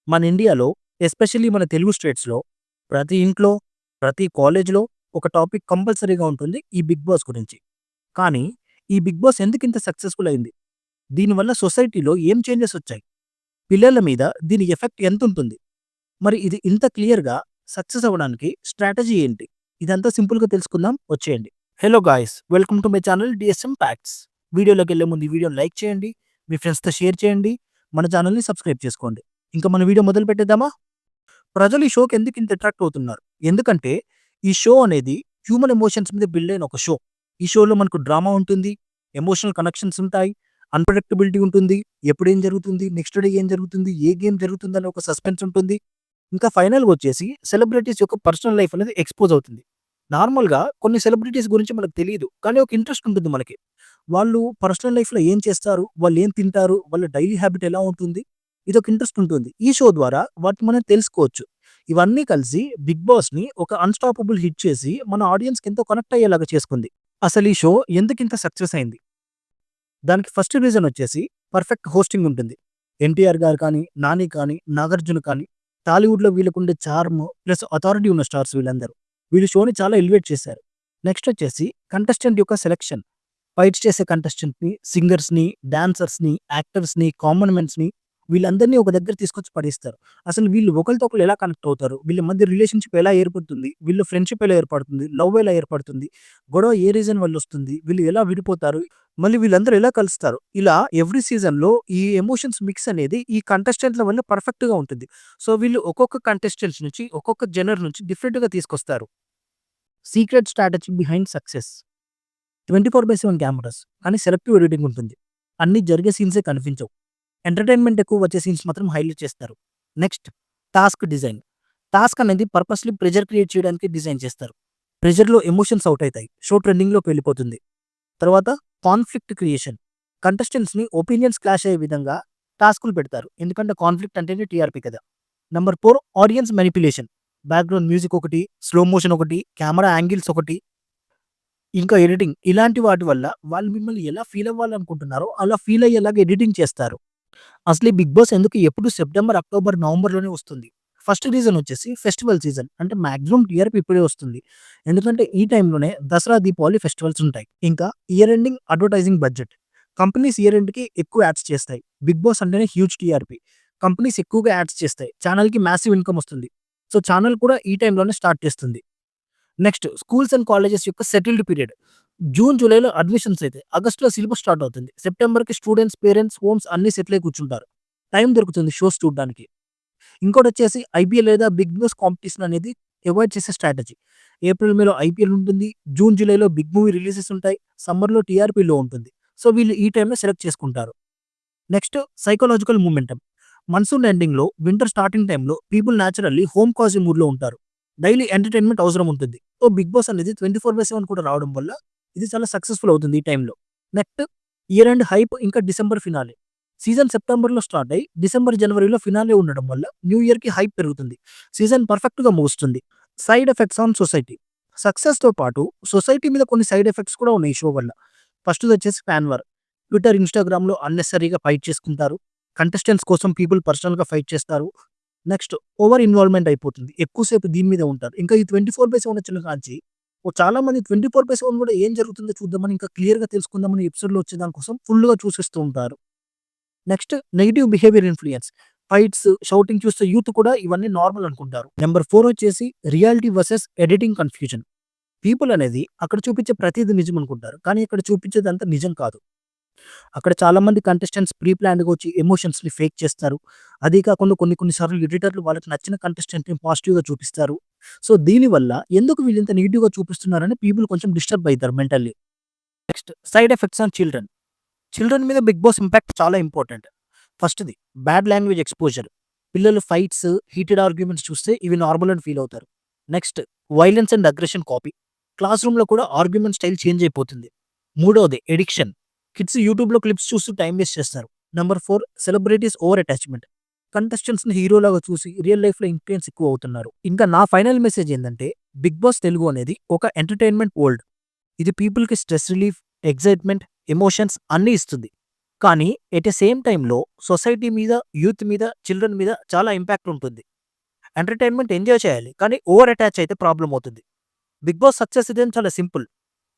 మన ఇండియాలో ఎస్పెషల్లీ మన తెలుగు స్టేట్స్‌లో ప్రతి ఇంట్లో, ప్రతి కాలేజ్‌లో ఒక టాపిక్ కంపల్సరీగా ఉంటుంది ఈ 'బిగ్ బాస్' గురించి. కానీ ఈ 'బిగ్ బాస్' ఎందుకింత సక్సెస్‌ఫుల్ అయింది? దీనివల్ల సొసైటీలో ఏం చేంజెస్ వచ్చాయి? పిల్లల మీద దీని ఎఫెక్ట్ ఎంతుంటుంది? మరి ఇది ఇంత క్లియర్‌గా సక్సెస్ అవ్వడానికి స్ట్రాటజీ ఏంటి? ఇదంతా సింపుల్‌గా తెలుసుకుందాం వచ్చేయండి. Hello guys! Welcome to my channel DSM facts. వీడియోలోకెళ్ళే ముందు ఈ వీడియోని లైక్ చేయండి, మీ ఫ్రెండ్స్‌తో షేర్ చేయండి, మన ఛానల్‌ని సబ్స్క్రైబ్ చేసుకోండి. ఇంకా మన వీడియో మొదలు పెట్టేద్దామా? ప్రజలు ఈ షోకి ఎందుకు ఇంత అట్రాక్ట్ అవుతున్నారు? ఎందుకంటే ఈ షో అనేది హ్యూమన్ ఎమోషన్స్ మీద బిల్డ్ అయిన ఒక షో. ఈ షోలో మనకు డ్రామా ఉంటుంది, ఎమోషనల్ కనెక్షన్స్ ఉంటాయి, అన్‌ప్రెడిక్టబిలిటీ ఉంటుంది. ఎప్పుడేం జరుగుతుంది? నెక్స్ట్ డే ఏం జరుగుతుంది? ఏ గేమ్ జరుగుతుందని ఒక సస్పెన్స్ ఉంటుంది. ఇంకా ఫైనల్‌గా వచ్చేసి సెలబ్రిటీస్ యొక్క పర్సనల్ లైఫ్ అనేది ఎక్స్‌పోజ్ అవుతుంది. నార్మల్‌గా కొన్ని సెలబ్రిటీస్ గురించి మనకు తెలీదు. కానీ ఒక ఇంట్రెస్ట్ ఉంటుంది మనకి. వాళ్ళు పర్సనల్ లైఫ్‌లో ఏం చేస్తారు? వాళ్ళు ఏం తింటారు? వాళ్ళ డైలీ హాబిట్ ఎలా ఉంటుంది? ఇదొక ఇంట్రెస్ట్ ఉంటుంది. ఈ షో ద్వారా వాటిని మనం తెలుసుకోవచ్చు. ఇవన్నీ కలిసి 'బిగ్ బాస్‌ని' ఒక అన్‌స్టాపబుల్ హిట్ చేసి మన ఆడియన్స్‌కి ఎంతో కనెక్ట్ అయ్యేలాగా చేసుకుంది. అసలు ఈ షో ఎందుకింత సక్సెస్ అయింది? దానికి ఫస్ట్ రీజన్ వచ్చేసి పర్ఫెక్ట్ హోస్టింగ్ ఉంటుంది. ఎన్టీఆర్ గారు కానీ, నాని కానీ, నాగార్జున కానీ టాలీవుడ్‌లో వీళ్ళకుండే చార్మ్ ప్లస్ అథారిటీ ఉన్న స్టార్స్ వీళ్ళందరూ. వీళ్ళు షోని చాలా ఎలివేట్ చేశారు. నెక్స్ట్ వచ్చేసి కంటెస్టెంట్ యొక్క సెలక్షన్. ఫైట్స్ చేసే కంటెస్టెంట్‌ని, సింగర్స్‌ని, డాన్సర్స్‌ని, యాక్టర్స్‌ని, కామన్ మెన్స్‌ని వీళ్ళందరినీ ఒక దగ్గర తీసుకొచ్చి పడేస్తారు. అసలు వీళ్ళు ఒకళ్ళతో ఒకళ్ళు ఎలా కనెక్ట్ అవుతారు? వీళ్ళ మధ్య రిలేషన్‌షిప్ ఎలా ఏర్పడుతుంది? వీళ్ళ ఫ్రెండ్‌షిప్ ఎలా ఏర్పడుతుంది? లవ్ ఎలా ఏర్పడుతుంది? గొడవ ఏ రీజన్ వల్లొస్తుంది? వీళ్ళు ఎలా విడిపోతారు? మళ్ళీ వీళ్ళందరూ ఎలా కలుస్తారు? ఇలా ఎవ్రీ సీజన్‌లో ఈ ఎమోషన్స్ మిక్స్ అనేది ఈ కంటెస్టెంట్‌ల వల్ల పర్ఫెక్ట్‌గా ఉంటుంది. సో, వీళ్ళు ఒక్కొక్క కంటెస్టెంట్స్ నుంచి, ఒక్కొక్క జనర్ నుంచి డిఫరెంట్‌గా తీసుకొస్తారు. Secret strategy behind success. 24/7 cameras. కానీ సెలెక్టివ్ ఎడిటింగ్ ఉంటుంది. అన్నీ జరిగే సీన్సే కనిపించవు. ఎంటర్‌టైన్‌మెంట్ ఎక్కువ వచ్చే సీన్స్ మాత్రం హైలైట్ చేస్తారు. Next task design. టాస్క్ అనేది పర్పస్‌లీ ప్రెషర్ క్రియేట్ చేయడానికి డిజైన్ చేస్తారు. ప్రెషర్‌లో ఎమోషన్స్ ఔట్ అయితాయి. షో ట్రెండింగ్‌లోకి వెళ్ళిపోతుంది. తర్వాత కాన్ఫ్లిక్ట్ క్రియేషన్. కంటెస్టెంట్స్‌ని ఒపీనియన్స్ క్లాష్ అయ్యే విధంగా టాస్క్‌లు పెడతారు. ఎందుకంటే కాన్ఫ్లిక్ట్ అంటేనే టీఆర్‌పీ కదా! Number 4 audience manipulation. Background music ఒకటి, స్లో మోషన్ ఒకటి, కెమెరా యాంగిల్స్ ఒకటి, ఇంకా ఎడిటింగ్. ఇలాంటి వాటి వల్ల వాళ్ళు మిమ్మల్ని ఎలా ఫీల్ అవ్వాలనుకుంటున్నారో అలా ఫీల్ అయ్యేలాగా ఎడిటింగ్ చేస్తారు. అసలు ఈ 'బిగ్ బాస్' ఎందుకు ఎప్పుడు సెప్టెంబర్, అక్టోబర్, నవంబర్‌లోనే వస్తుంది. ఫస్ట్ రీజన్ వచ్చేసి ఫెస్టివల్ సీజన్. అంటే మాక్సిమం టీఆర్‌పీ ఇప్పుడే వస్తుంది. ఎందుకంటే ఈ టైంలోనే దసరా, దీపావళి ఫెస్టివల్స్ ఉంటాయి. ఇంకా year ending advertising budget. Companies year ఎండ్‌కి ఎక్కువ యాడ్స్ చేస్తాయి. 'బిగ్ బాస్' అంటేనే హ్యూజ్ టీఆర్‌పీ. కంపెనీస్ ఎక్కువగా యాడ్స్ చేస్తాయి. ఛానెల్‌కి మాసివ్ ఇన్‌కమ్ వస్తుంది. సో, ఛానెల్ కూడా ఈ టైంలోనే స్టార్ట్ చేస్తుంది. నెక్స్ట్ స్కూల్స్ అండ్ కాలేజెస్ యొక్క సెటిల్డ్ పీరియడ్. జూన్, జూలైలో అడ్మిషన్స్ అయితాయి. ఆగస్ట్‌లో సిలబస్ స్టార్ట్ అవుతుంది. సెప్టెంబర్‌కి స్టూడెంట్స్, పేరెంట్స్, హోమ్స్ అన్నీ సెటిల్ అయ్యి కూర్చుంటారు. టైం దొరుకుతుంది షోస్ చూడ్డానికి. ఇంకోటొచ్చేసి ఐపీఎల్ లేదా బిగ్ బాస్ కాంపిటీషన్ అనేది అవాయిడ్ చేసే స్ట్రాటజీ. ఏప్రిల్, మేలో ఐపీఎల్ ఉంటుంది. జూన్, జూలైలో బిగ్ మూవీ రిలీజెస్ ఉంటాయి. సమ్మర్‌లో టీఆర్‌పీ లో ఉంటుంది. సో, వీళ్ళు ఈ టైంలో సెలెక్ట్ చేసుకుంటారు. Next psychological momentum. మన్సూన్ ఎండింగ్‌లో, వింటర్ స్టార్టింగ్ టైమ్‌లో పీపుల్ నేచురల్లీ హోమ్ కాజీ మూడ్‌లో ఉంటారు. డైలీ ఎంటర్‌టైన్‌మెంట్ అవసరం ఉంటుంది. సో, 'బిగ్ బాస్' అనేది 24/7 కూడా రావడం వల్ల ఇది చాలా సక్సెస్‌ఫుల్ అవుతుంది ఈ టైంలో. నెక్స్ట్ ఇయర్ ఎండ్ హైప్ ఇంకా డిసెంబర్ ఫినాలే. సీజన్ సెప్టెంబర్‌లో స్టార్ట్ అయ్యి డిసెంబర్, జనవరిలో ఫినాలే ఉండడం వల్ల న్యూ ఇయర్‌కి హైప్ పెరుగుతుంది. సీజన్ పర్ఫెక్ట్‌గా ముగుస్తుంది. Side effects on society. సక్సెస్‌తో పాటు సొసైటీ మీద కొన్ని సైడ్ ఎఫెక్ట్స్ కూడా ఉన్నాయి ఈ షో వల్ల. ఫస్ట్‌దొచ్చేసి ఫ్యాన్ వార్. ట్విట్టర్, ఇన్‌స్టాగ్రామ్‌లో అన్నెసెసరీగా ఫైట్ చేసుకుంటారు. కంటెస్టెంట్స్ కోసం పీపుల్ పర్సనల్‌గా ఫైట్ చేస్తారు. నెక్స్ట్ ఓవర్ ఇన్వాల్వ్‌మెంట్ అయిపోతుంది. ఎక్కువ సేపు దీని మీదే ఉంటారు. ఇంకా ఈ 24/7 వచ్చిన కాంచి చాలా మంది 24/7 కూడా ఏం జరుగుతుందో చూద్దామని ఇంకా క్లియర్‌గా తెలుసుకుందామని ఎపిసోడ్‌లో వచ్చే దాని కోసం ఫుల్‌గా చూసేస్తూ ఉంటారు. Next negative behaviour influence. Fights, shouting చూస్తే యూత్ కూడా ఇవన్నీ నార్మల్ అనుకుంటారు. నంబర్ 4 వచ్చేసి reality versus editing confusion. People అనేది అక్కడ చూపించే ప్రతీది నిజం అనుకుంటారు. కానీ ఇక్కడ చూపించేదంతా నిజం కాదు. అక్కడ చాలామంది కంటెస్టెంట్స్ ప్రీ ప్లాన్డ్‌గా వచ్చి ఎమోషన్స్‌ని ఫేక్ చేస్తారు. అదీ కాకుండా కొన్ని కొన్ని సార్లు ఎడిటర్లు వాళ్ళకి నచ్చిన కంటెస్టెంట్‌ని పాజిటివ్‌గా చూపిస్తారు. సో, దీనివల్ల ఎందుకు వీళ్ళింత నెగెటివ్‌గా చూపిస్తున్నారని పీపుల్ కొంచెం డిస్టర్బ్ అయితారు mentally. Next side effects on children. Children మీద 'బిగ్ బాస్' ఇంపాక్ట్ చాలా ఇంపార్టెంట్. ఫస్ట్‌ది బ్యాడ్ లాంగ్వేజ్ ఎక్స్‌పోజర్. పిల్లలు ఫైట్స్, హీటెడ్ ఆర్గ్యుమెంట్స్ చూస్తే ఇవి నార్మల్ అని ఫీల్ అవుతారు. Next violence and aggression copy. Class రూమ్‌లో కూడా ఆర్గ్యుమెంట్ స్టైల్ చేంజ్ అయిపోతుంది. మూడోది ఎడిక్షన్. కిడ్స్ యూట్యూబ్‌లో క్లిప్స్ చూస్తూ టైమ్ వేస్ట్ చేస్తారు. Number 4 celebrities over attachment. కంటెస్టెంట్స్‌ని హీరోలాగా చూసి రియల్ లైఫ్‌లో ఇన్‌ఫ్లూయెన్స్ ఎక్కువ అవుతున్నారు. ఇంకా నా ఫైనల్ మెసేజ్ ఏందంటే 'బిగ్ బాస్ తెలుగు' అనేది ఒక ఎంటర్‌టైన్‌మెంట్ వరల్డ్. ఇది పీపుల్‌కి స్ట్రెస్ రిలీఫ్, ఎక్సైట్‌మెంట్, ఎమోషన్స్ అన్నీ ఇస్తుంది. కానీ ఎట్ ఎ సేమ్ టైమ్‌లో సొసైటీ మీద, యూత్ మీద, చిల్డ్రన్ మీద చాలా ఇంపాక్ట్ ఉంటుంది. ఎంటర్‌టైన్‌మెంట్ ఎంజాయ్ చేయాలి. కానీ ఓవర్ అటాచ్ అయితే ప్రాబ్లమ్ అవుతుంది. 'బిగ్ బాస్' సక్సెస్ ఇదేం చాలా simple.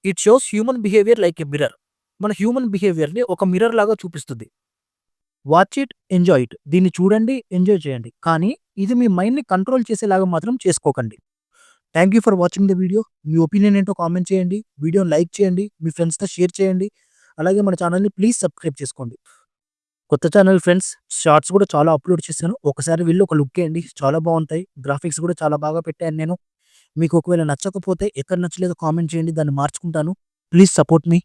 It shows human behaviour like a mirror. మన హ్యూమన్ బిహేవియర్‌ని ఒక మిర్రర్ లాగా చూపిస్తుంది. Watch it, enjoy it. దీన్ని చూడండి, ఎంజాయ్ చేయండి. కానీ ఇది మీ మైండ్‌ని కంట్రోల్ చేసేలాగా మాత్రం చేసుకోకండి. Thank you for watching the video. Me opinion ఏంటో కామెంట్ చేయండి. వీడియోని లైక్ చేయండి. మీ ఫ్రెండ్స్‌తో షేర్ చేయండి. అలాగే మన ఛానెల్‌ని ప్లీజ్ సబ్స్క్రైబ్ చేసుకోండి. కొత్త ఛానెల్ ఫ్రెండ్స్. షార్ట్స్ కూడా చాలా అప్‌లోడ్ చేశాను. ఒకసారి వెళ్లి ఒక లుక్ ఎయండి. చాలా బావుంటాయి. గ్రాఫిక్స్ కూడా చాలా బాగా పెట్టాను నేను. మీకు ఒకవేళ నచ్చకపోతే ఎక్కడ నచ్చలేదో కామెంట్ చేయండి. దాన్ని మార్చుకుంటాను. Please support me.